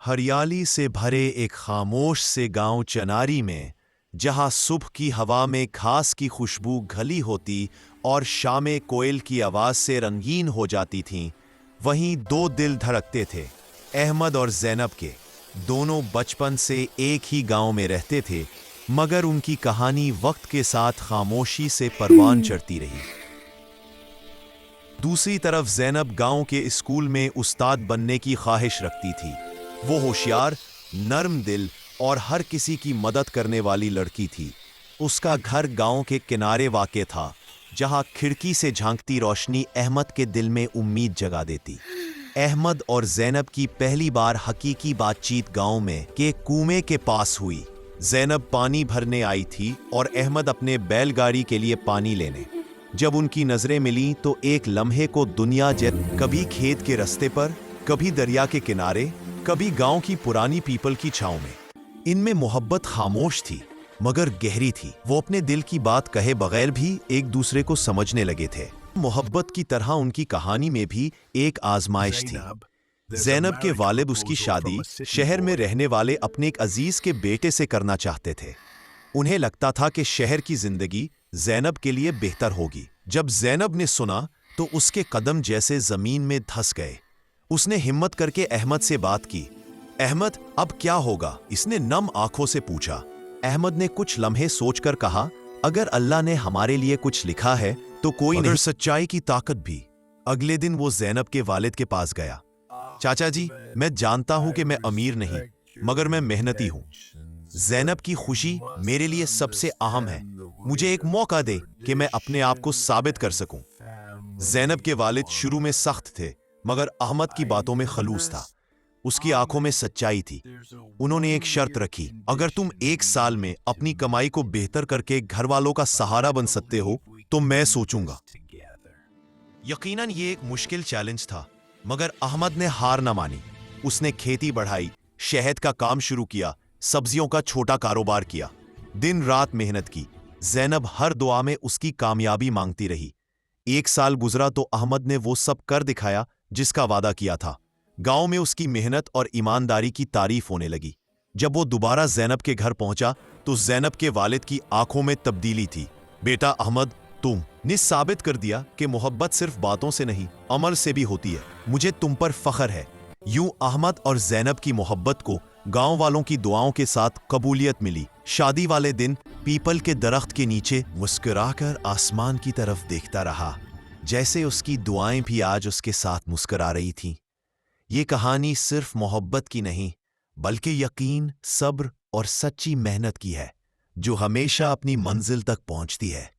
हरियाली से भरे एक खामोश से गांव चनारी में, जहां सुबह की हवा में घास की खुशबू घली होती और शामें कोयल की आवाज से रंगीन हो जाती थीं, वहीं दो दिल धड़कते थे, अहमद और ज़ैनब के। दोनों बचपन से एक ही गांव में रहते थे, मगर उनकी कहानी वक्त के साथ खामोशी से परवान चढ़ती रही। दूसरी तरफ ज़ैनब गांव के स्कूल में उस्ताद बनने की ख्वाहिश रखती थी। वो होशियार, नर्म दिल और हर किसी की मदद करने वाली लड़की थी। उसका घर गांव के किनारे वाक़े था, जहां खिड़की से झांकती रोशनी अहमद के दिल में उम्मीद जगा देती। अहमद और ज़ैनब की पहली बार हकीकी बातचीत गांव में के कुएं के पास हुई। ज़ैनब पानी भरने आई थी और अहमद अपने बैलगाड़ी के लिए पानी लेने। जब उनकी नजरें मिली तो एक लम्हे को दुनिया कभी खेत के रास्ते पर, कभी दरिया के किनारे, कभी गांव की पुरानी पीपल की छांव में। इनमें मोहब्बत खामोश थी मगर गहरी थी। वो अपने दिल की बात कहे बगैर भी एक दूसरे को समझने लगे थे। मोहब्बत की तरह उनकी कहानी में भी एक आजमाइश थी। ज़ैनब के वालिद उसकी शादी शहर में रहने वाले अपने एक अजीज के बेटे से करना चाहते थे। उन्हें लगता था कि शहर की जिंदगी ज़ैनब के लिए बेहतर होगी। जब ज़ैनब ने सुना तो उसके कदम जैसे जमीन में धंस गए। उसने हिम्मत करके अहमद से बात की। अहमद, अब क्या होगा? इसने नम आंखों से पूछा। अहमद ने कुछ लम्हे सोचकर कहा, अगर अल्लाह ने हमारे लिए कुछ लिखा है तो कोई नहीं, सच्चाई की ताकत भी। अगले दिन वो ज़ैनब के वालिद के पास गया। चाचा जी, मैं जानता हूं कि मैं अमीर नहीं, मगर मैं मेहनती हूं। ज़ैनब की खुशी मेरे लिए सबसे अहम है। मुझे एक मौका दे कि मैं अपने आप को साबित कर सकूं। ज़ैनब के वालिद शुरू में सख्त थे, मगर अहमद की बातों में खलूस था। उसकी आंखों में सच्चाई थी। उन्होंने एक शर्त रखी, अगर तुम 1 साल में अपनी कमाई को बेहतर करके घर वालों का सहारा बन सकते हो तो मैं सोचूंगा। यकीनन ये एक मुश्किल चैलेंज था, मगर अहमद ने हार न मानी। उसने खेती बढ़ाई, शहद का काम शुरू किया, सब्जियों का छोटा कारोबार किया, दिन रात मेहनत की। ज़ैनब हर दुआ में उसकी कामयाबी मांगती रही। 1 साल गुजरा तो अहमद ने वो सब कर दिखाया जिसका वादा किया था। गांव में उसकी मेहनत और ईमानदारी की तारीफ होने लगी। जब वो दोबारा ज़ैनब के घर पहुंचा तो ज़ैनब के वालिद की आंखों में तब्दीली थी। बेटा अहमद, तुमने साबित कर दिया कि मोहब्बत सिर्फ बातों से नहीं, अमल से भी होती है। मुझे तुम पर फख्र है। यूं अहमद और ज़ैनब की मोहब्बत को गांव वालों की दुआओं के साथ कबूलियत मिली। शादी वाले दिन पीपल के दरख्त के नीचे मुस्कुराकर आसमान की तरफ देखता रहा, जैसे उसकी दुआएं भी आज उसके साथ मुस्कुरा रही थीं। ये कहानी सिर्फ मोहब्बत की नहीं, बल्कि यकीन, सब्र और सच्ची मेहनत की है, जो हमेशा अपनी मंजिल तक पहुंचती है।